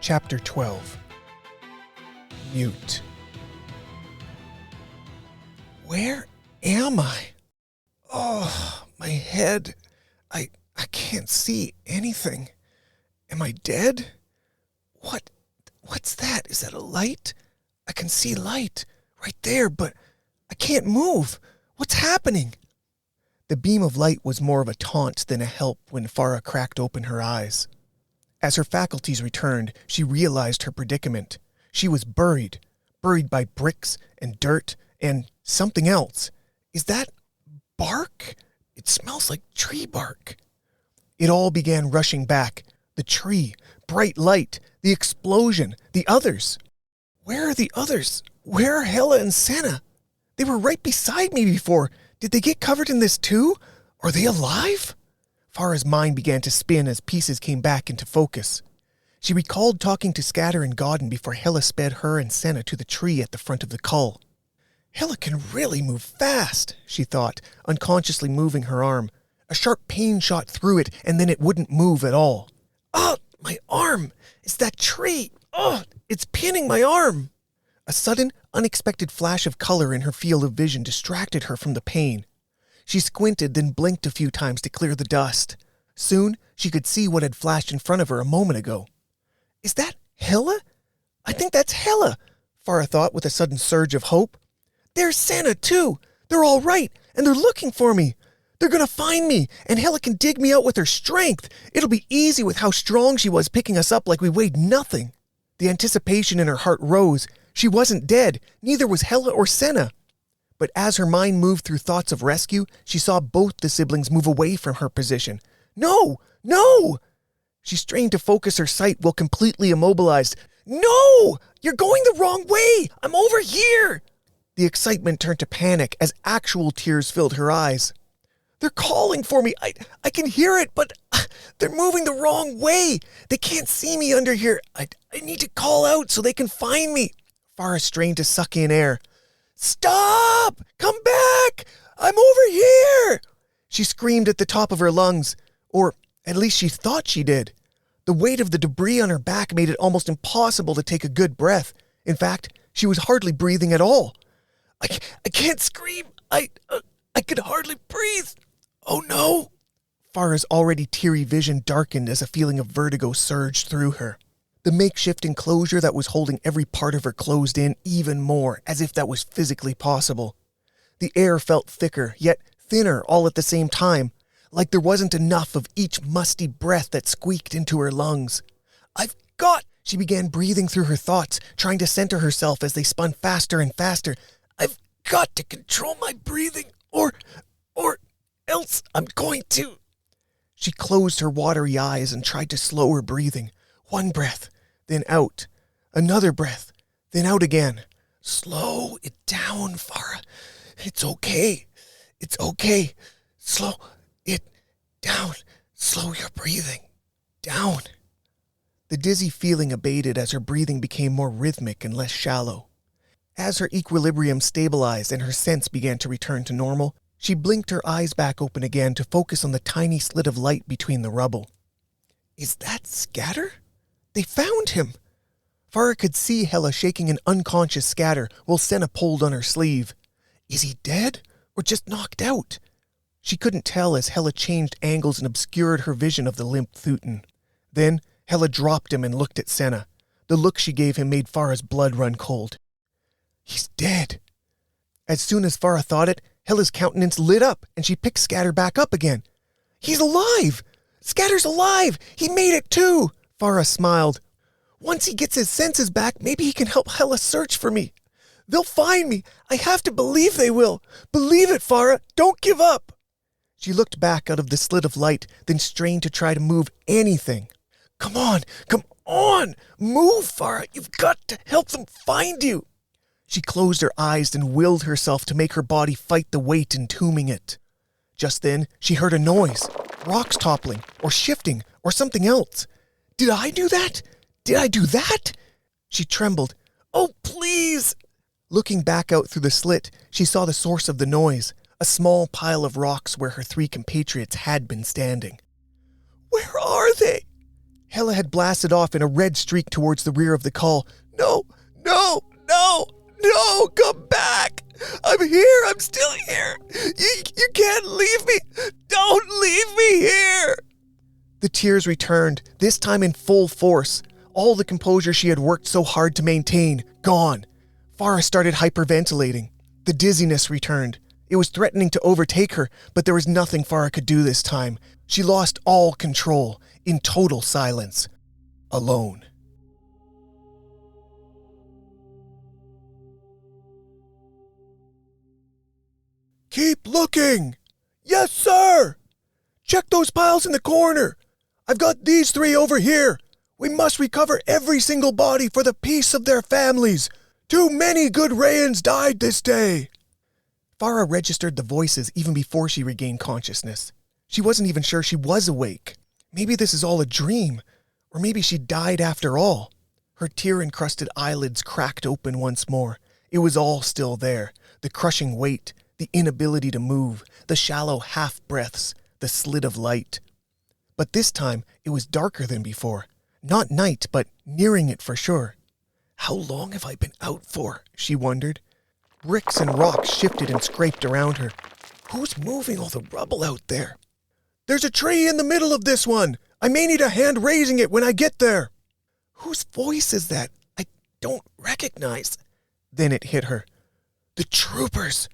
Chapter 12. Mute. Where am I? Oh, my head. I can't see anything. Am I dead? What's that? Is that a light? I can see light right there, but I can't move. What's happening? The beam of light was more of a taunt than a help when Farah cracked open her eyes. As her faculties returned, she realized her predicament. She was buried by bricks and dirt and something else. Is that bark? It smells like tree bark. It all began rushing back. The tree, bright light, the explosion, the others. Where are the others? Where are Hella and Senna? They were right beside me before. Did they get covered in this too? Are they alive? Farah's mind began to spin as pieces came back into focus. She recalled talking to Skature and Godden before Hella sped her and Senna to the tree at the front of the cull. Hella can really move fast, she thought, unconsciously moving her arm. A sharp pain shot through it, and then it wouldn't move at all. Oh, my arm! It's that tree! Oh, it's pinning my arm! A sudden, unexpected flash of color in her field of vision distracted her from the pain. She squinted, then blinked a few times to clear the dust. Soon, she could see what had flashed in front of her a moment ago. Is that Hella? I think that's Hella, Farah thought with a sudden surge of hope. There's Senna, too. They're all right, and they're looking for me. They're gonna find me, and Hella can dig me out with her strength. It'll be easy with how strong she was picking us up like we weighed nothing. The anticipation in her heart rose. She wasn't dead, neither was Hella or Senna. But as her mind moved through thoughts of rescue, she saw both the siblings move away from her position. No! No! She strained to focus her sight while completely immobilized. No! You're going the wrong way! I'm over here! The excitement turned to panic as actual tears filled her eyes. They're calling for me. I can hear it, but they're moving the wrong way. They can't see me under here. I need to call out so they can find me. Farah strained to suck in air. Stop! Come back! I'm over here! She screamed at the top of her lungs, or at least she thought she did. The weight of the debris on her back made it almost impossible to take a good breath. In fact, she was hardly breathing at all. I can't scream. I could hardly breathe. Oh no! Farah's already teary vision darkened as a feeling of vertigo surged through her. The makeshift enclosure that was holding every part of her closed in even more, as if that was physically possible. The air felt thicker, yet thinner all at the same time, like there wasn't enough of each musty breath that squeaked into her lungs. She began breathing through her thoughts, trying to center herself as they spun faster and faster. I've got to control my breathing, or else I'm going to. She closed her watery eyes and tried to slow her breathing. One breath, then out. Another breath, then out again. Slow it down, Farah. It's okay. It's okay. Slow it down. Slow your breathing down. The dizzy feeling abated as her breathing became more rhythmic and less shallow. As her equilibrium stabilized and her sense began to return to normal, she blinked her eyes back open again to focus on the tiny slit of light between the rubble. Is that Skature? They found him! Farah could see Hella shaking an unconscious Skature while Senna pulled on her sleeve. Is he dead or just knocked out? She couldn't tell as Hella changed angles and obscured her vision of the limp Thutan. Then Hella dropped him and looked at Senna. The look she gave him made Farah's blood run cold. He's dead. As soon as Farah thought it, Hella's countenance lit up and she picked Skature back up again. He's alive! Skature's alive! He made it too! Farah smiled. Once he gets his senses back, maybe he can help Hella search for me. They'll find me. I have to believe they will. Believe it, Farah. Don't give up. She looked back out of the slit of light, then strained to try to move anything. Come on. Move, Farah. You've got to help them find you. She closed her eyes and willed herself to make her body fight the weight entombing it. Just then, she heard a noise. Rocks toppling, or shifting, or something else. Did I do that? Did I do that? She trembled. Oh, please! Looking back out through the slit, she saw the source of the noise, a small pile of rocks where her three compatriots had been standing. Where are they? Hela had blasted off in a red streak towards the rear of the call. No, no, no, no, come back. I'm here. I'm still here. You can't leave me. Don't leave me here. The tears returned, this time in full force. All the composure she had worked so hard to maintain, gone. Farah started hyperventilating. The dizziness returned. It was threatening to overtake her, but there was nothing Farah could do this time. She lost all control, in total silence. Alone. Keep looking! Yes, sir! Check those piles in the corner! I've got these 3 over here! We must recover every single body for the peace of their families! Too many good Rayans died this day! Farah registered the voices even before she regained consciousness. She wasn't even sure she was awake. Maybe this is all a dream, or maybe she died after all. Her tear-encrusted eyelids cracked open once more. It was all still there, the crushing weight, the inability to move, the shallow half-breaths, the slit of light. But this time, it was darker than before. Not night, but nearing it for sure. How long have I been out for? She wondered. Bricks and rocks shifted and scraped around her. Who's moving all the rubble out there? There's a tree in the middle of this one. I may need a hand raising it when I get there. Whose voice is that? I don't recognize. Then it hit her. The troopers.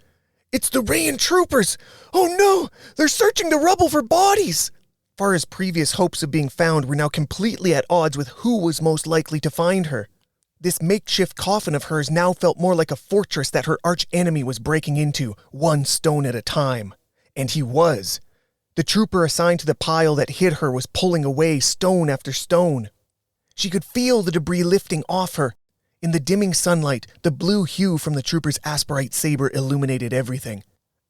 It's the Rayan troopers. Oh no, they're searching the rubble for bodies. Farah's previous hopes of being found were now completely at odds with who was most likely to find her. This makeshift coffin of hers now felt more like a fortress that her arch-enemy was breaking into, one stone at a time. And he was. The trooper assigned to the pile that hid her was pulling away stone after stone. She could feel the debris lifting off her. In the dimming sunlight, the blue hue from the trooper's asperite saber illuminated everything.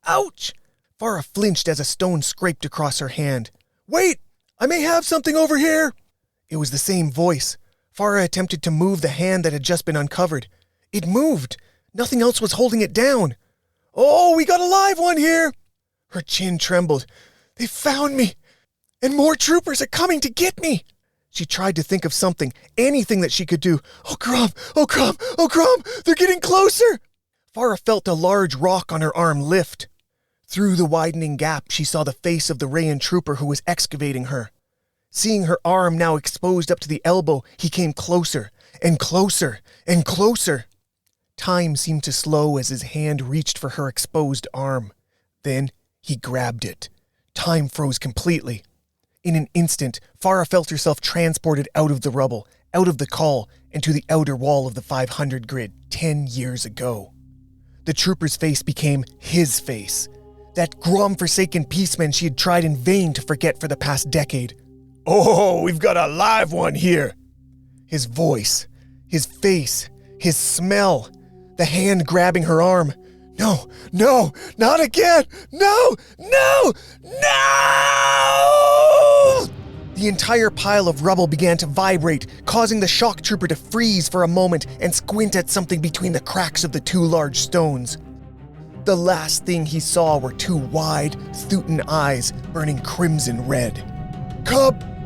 Ouch! Farah flinched as a stone scraped across her hand. Wait! I may have something over here! It was the same voice. Farah attempted to move the hand that had just been uncovered. It moved. Nothing else was holding it down. Oh, we got a live one here! Her chin trembled. They found me! And more troopers are coming to get me! She tried to think of something, anything that she could do. Oh, Grom! Oh, Grom! Oh, Grom! They're getting closer! Farah felt a large rock on her arm lift. Through the widening gap, she saw the face of the Rayan trooper who was excavating her. Seeing her arm now exposed up to the elbow, he came closer, and closer, and closer. Time seemed to slow as his hand reached for her exposed arm. Then he grabbed it. Time froze completely. In an instant, Farah felt herself transported out of the rubble, out of the call, and to the outer wall of the 500 grid 10 years ago. The trooper's face became his face. That Grom-forsaken peaceman she had tried in vain to forget for the past decade. Oh, we've got a live one here. His voice, his face, his smell, the hand grabbing her arm. No, no, not again! No, no, no! The entire pile of rubble began to vibrate, causing the shock trooper to freeze for a moment and squint at something between the cracks of the 2 large stones. The last thing he saw were 2 wide, Thutan eyes burning crimson red. Kaboom!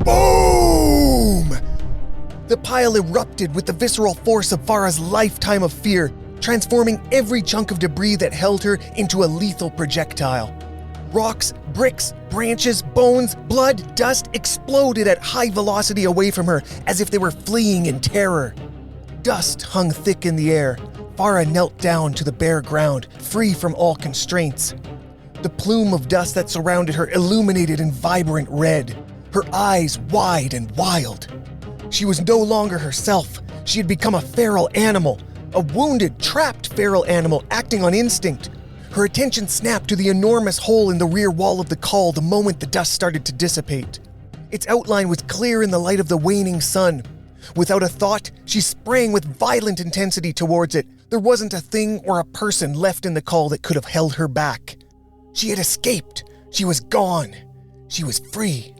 The pile erupted with the visceral force of Farah's lifetime of fear, transforming every chunk of debris that held her into a lethal projectile. Rocks, bricks, branches, bones, blood, dust exploded at high velocity away from her as if they were fleeing in terror. Dust hung thick in the air. Farah knelt down to the bare ground, free from all constraints. The plume of dust that surrounded her illuminated in vibrant red, her eyes wide and wild. She was no longer herself. She had become a feral animal, a wounded, trapped feral animal acting on instinct. Her attention snapped to the enormous hole in the rear wall of the call the moment the dust started to dissipate. Its outline was clear in the light of the waning sun. Without a thought, she sprang with violent intensity towards it. There wasn't a thing or a person left in the call that could have held her back. She had escaped. She was gone. She was free.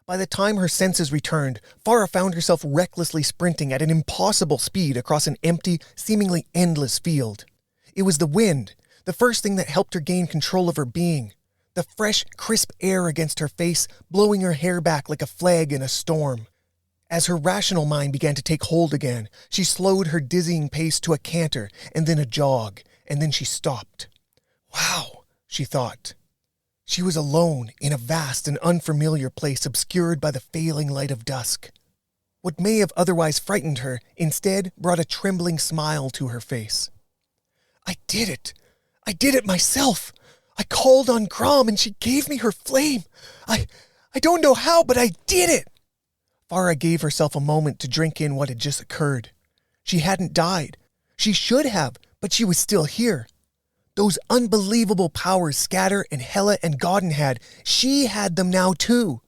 By the time her senses returned, Farah found herself recklessly sprinting at an impossible speed across an empty, seemingly endless field. It was the wind, the first thing that helped her gain control of her being. the fresh, crisp air against her face blowing her hair back like a flag in a storm. As her rational mind began to take hold again, she slowed her dizzying pace to a canter and then a jog, and then she stopped. Wow, she thought. She was alone in a vast and unfamiliar place obscured by the failing light of dusk. What may have otherwise frightened her instead brought a trembling smile to her face. I did it! I did it myself! I called on Grom and she gave me her flame! I don't know how, but I did it! Farah gave herself a moment to drink in what had just occurred. She hadn't died. She should have, but she was still here. Those unbelievable powers Skature and Hela and Godden had, she had them now too.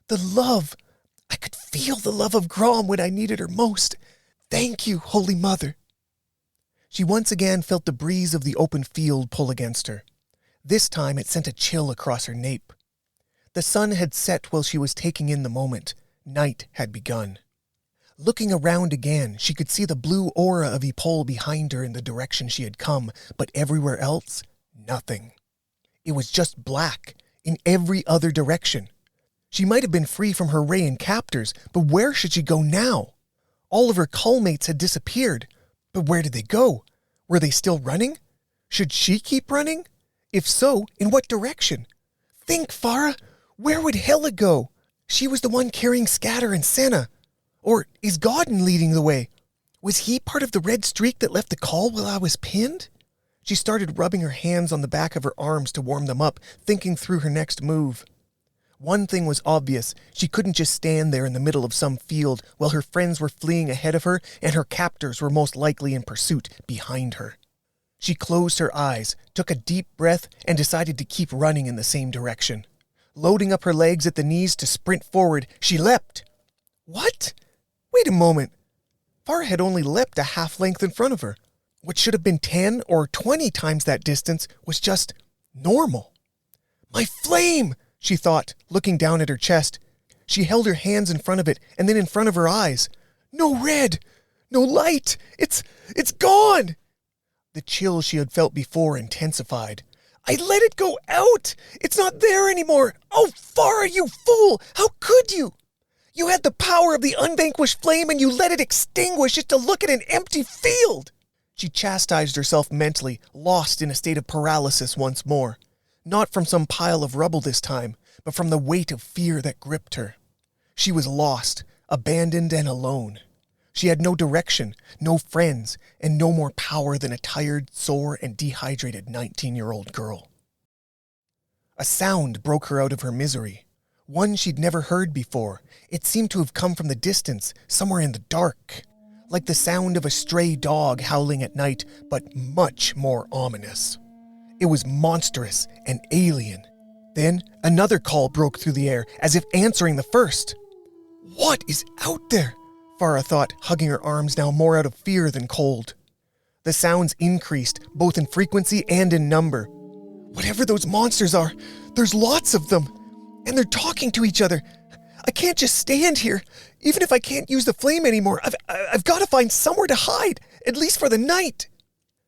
The love, I could feel the love of Grom when I needed her most. Thank you, Holy Mother. She once again felt the breeze of the open field pull against her. This time it sent a chill across her nape. The sun had set while she was taking in the moment. Night had begun. Looking around again, she could see the blue aura of Epole behind her in the direction she had come, but everywhere else, nothing. It was just black, in every other direction. She might have been free from her Rayan captors, but where should she go now? All of her cullmates had disappeared, but where did they go? Were they still running? Should she keep running? If so, in what direction? Think, Farah! Where would Hela go? She was the one carrying Skature and Senna. Or is Godden leading the way? Was he part of the red streak that left the call while I was pinned? She started rubbing her hands on the back of her arms to warm them up, thinking through her next move. One thing was obvious. She couldn't just stand there in the middle of some field while her friends were fleeing ahead of her and her captors were most likely in pursuit behind her. She closed her eyes, took a deep breath, and decided to keep running in the same direction. Loading up her legs at the knees to sprint forward, she leapt. What? Wait a moment. Farah had only leapt a half length in front of her. What should have been 10 or 20 times that distance was just normal. My flame, she thought, looking down at her chest. She held her hands in front of it and then in front of her eyes. No red, no light, it's gone. The chill she had felt before intensified. I let it go out. It's not there anymore. Oh, Farah, you fool. How could you? You had the power of the unvanquished flame and you let it extinguish just to look at an empty field. She chastised herself mentally, lost in a state of paralysis once more. Not from some pile of rubble this time, but from the weight of fear that gripped her. She was lost, abandoned and alone. She had no direction, no friends, and no more power than a tired, sore, and dehydrated 19-year-old girl. A sound broke her out of her misery. One she'd never heard before. It seemed to have come from the distance, somewhere in the dark. Like the sound of a stray dog howling at night, but much more ominous. It was monstrous and alien. Then another call broke through the air, as if answering the first. What is out there? Farah thought, hugging her arms now more out of fear than cold. The sounds increased, both in frequency and in number. Whatever those monsters are, there's lots of them. And they're talking to each other. I can't just stand here. Even if I can't use the flame anymore, I've got to find somewhere to hide, at least for the night.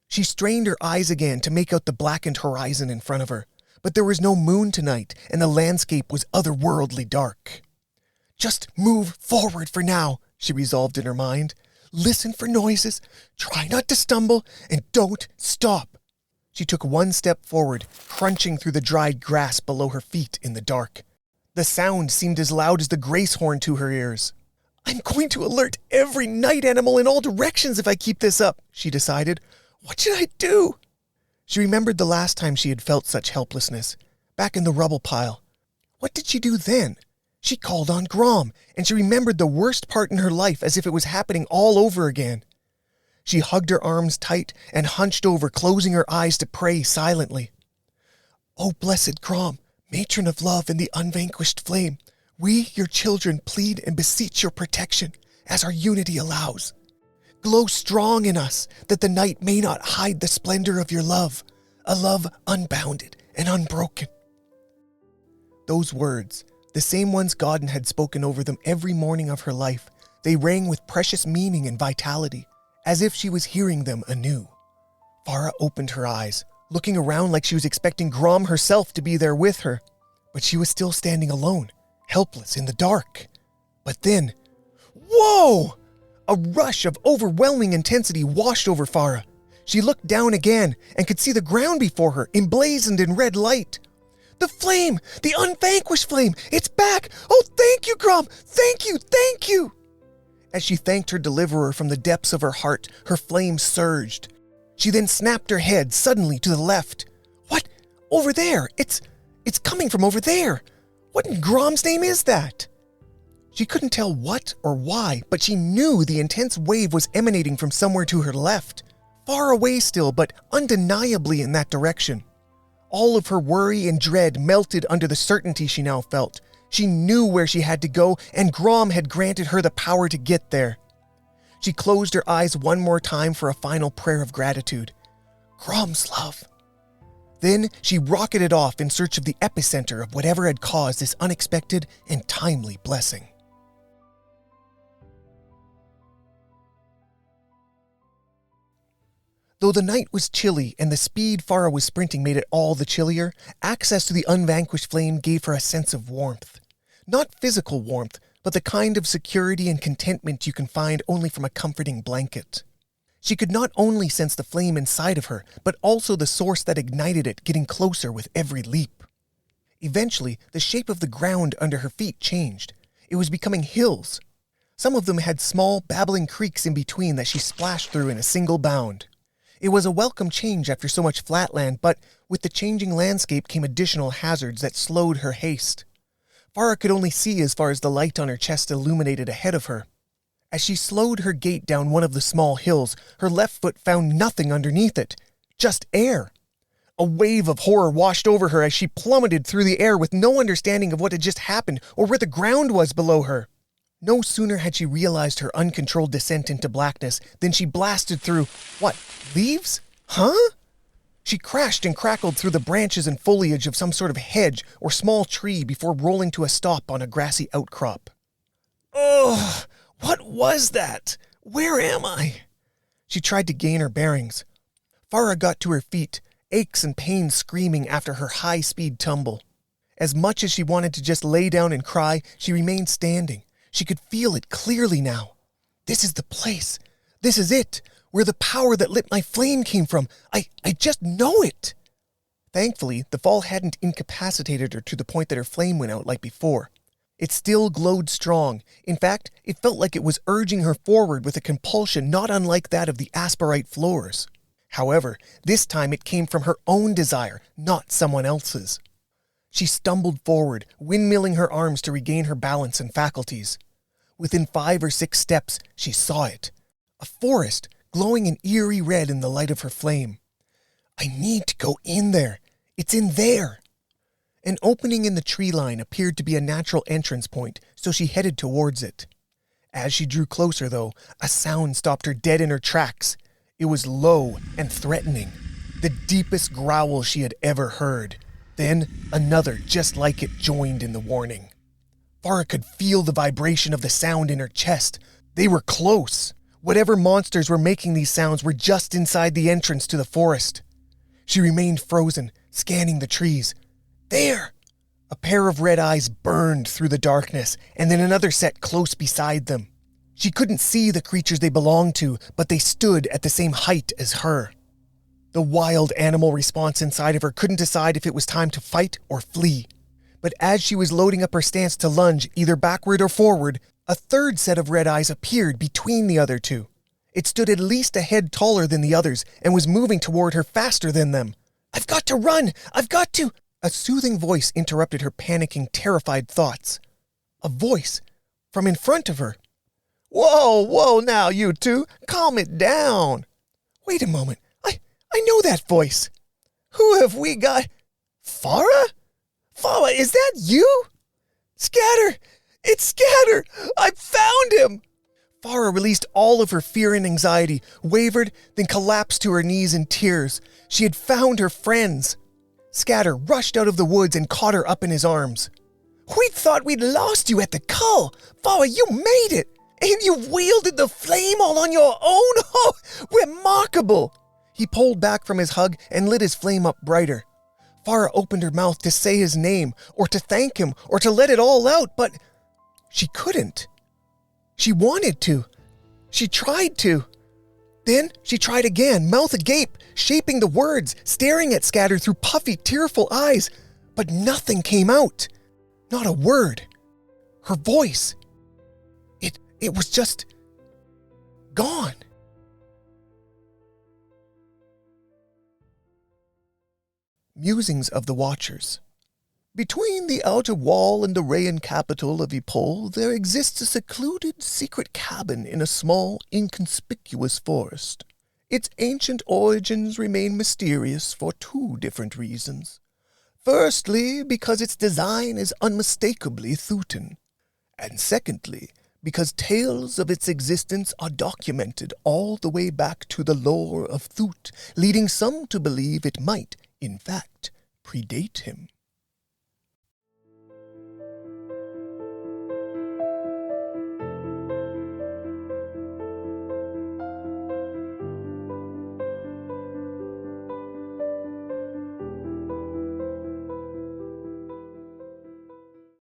She strained her eyes again to make out the blackened horizon in front of her. But there was no moon tonight, and the landscape was otherworldly dark. Just move forward for now, she resolved in her mind. Listen for noises, try not to stumble, and don't stop. She took one step forward, crunching through the dried grass below her feet in the dark. The sound seemed as loud as the grace horn to her ears. I'm going to alert every night animal in all directions if I keep this up, she decided. What should I do? She remembered the last time she had felt such helplessness, back in the rubble pile. What did she do then? She called on Grom, and she remembered the worst part in her life as if it was happening all over again. She hugged her arms tight and hunched over, closing her eyes to pray silently. O blessed Grom, matron of love and the unvanquished flame, we, your children, plead and beseech your protection, as our unity allows. Glow strong in us, that the night may not hide the splendor of your love, a love unbounded and unbroken. Those words, the same ones Godden had spoken over them every morning of her life, they rang with precious meaning and vitality, as if she was hearing them anew. Farah opened her eyes, looking around like she was expecting Grom herself to be there with her. But she was still standing alone, helpless in the dark. But then, whoa! A rush of overwhelming intensity washed over Farah. She looked down again and could see the ground before her, emblazoned in red light. The flame! The unvanquished flame! It's back! Oh, thank you, Grom! Thank you! Thank you! As she thanked her deliverer from the depths of her heart, her flame surged. She then snapped her head suddenly to the left. What? Over there! It's coming from over there! What in Grom's name is that? She couldn't tell what or why, but she knew the intense wave was emanating from somewhere to her left. Far away still, but undeniably in that direction. All of her worry and dread melted under the certainty she now felt. She knew where she had to go, and Grom had granted her the power to get there. She closed her eyes one more time for a final prayer of gratitude. Grom's love. Then she rocketed off in search of the epicenter of whatever had caused this unexpected and timely blessing. Though the night was chilly and the speed Farah was sprinting made it all the chillier, access to the unvanquished flame gave her a sense of warmth. Not physical warmth, but the kind of security and contentment you can find only from a comforting blanket. She could not only sense the flame inside of her, but also the source that ignited it getting closer with every leap. Eventually, the shape of the ground under her feet changed. It was becoming hills. Some of them had small, babbling creeks in between that she splashed through in a single bound. It was a welcome change after so much flatland, but with the changing landscape came additional hazards that slowed her haste. Farah could only see as far as the light on her chest illuminated ahead of her. As she slowed her gait down one of the small hills, her left foot found nothing underneath it, just air. A wave of horror washed over her as she plummeted through the air with no understanding of what had just happened or where the ground was below her. No sooner had she realized her uncontrolled descent into blackness than she blasted through, what, leaves? Huh? She crashed and crackled through the branches and foliage of some sort of hedge or small tree before rolling to a stop on a grassy outcrop. Ugh! What was that? Where am I? She tried to gain her bearings. Farah got to her feet, aches and pains screaming after her high-speed tumble. As much as she wanted to just lay down and cry, she remained standing. She could feel it clearly now. This is the place. This is it, where the power that lit my flame came from. I just know it. Thankfully, the fall hadn't incapacitated her to the point that her flame went out like before. It still glowed strong. In fact, it felt like it was urging her forward with a compulsion not unlike that of the asperite floors. However, this time it came from her own desire, not someone else's. She stumbled forward, windmilling her arms to regain her balance and faculties. Within 5 or 6 steps, she saw it. A forest, glowing an eerie red in the light of her flame. I need to go in there. It's in there. An opening in the tree line appeared to be a natural entrance point, so she headed towards it. As she drew closer, though, a sound stopped her dead in her tracks. It was low and threatening, the deepest growl she had ever heard. Then another just like it joined in the warning. Farah could feel the vibration of the sound in her chest. They were close. Whatever monsters were making these sounds were just inside the entrance to the forest. She remained frozen, scanning the trees. There! A pair of red eyes burned through the darkness, and then another set close beside them. She couldn't see the creatures they belonged to, but they stood at the same height as her. The wild animal response inside of her couldn't decide if it was time to fight or flee. But as she was loading up her stance to lunge, either backward or forward, a third set of red eyes appeared between the other two. It stood at least a head taller than the others and was moving toward her faster than them. I've got to run! I've got to... A soothing voice interrupted her panicking, terrified thoughts. A voice from in front of her. Whoa now, you two! Calm it down! Wait a moment. I know that voice. Who have we got? Farah? Farah, is that you? Skature! It's Skature! I found him! Farah released all of her fear and anxiety, wavered, then collapsed to her knees in tears. She had found her friends. Skature rushed out of the woods and caught her up in his arms. We thought we'd lost you at the cull. Farah, you made it! And you wielded the flame all on your own? Oh, remarkable! He pulled back from his hug and lit his flame up brighter. Farah opened her mouth to say his name, or to thank him, or to let it all out, but she couldn't. She wanted to. She tried to. Then she tried again, mouth agape, shaping the words, staring at Skature through puffy, tearful eyes, but nothing came out. Not a word. Her voice. It was just gone. Musings of the Watchers. Between the outer wall and the Rayan capital of Ypol, there exists a secluded, secret cabin in a small, inconspicuous forest. Its ancient origins remain mysterious for two different reasons. Firstly, because its design is unmistakably Thutan, and secondly, because tales of its existence are documented all the way back to the lore of Thut, leading some to believe it might, in fact, predate him.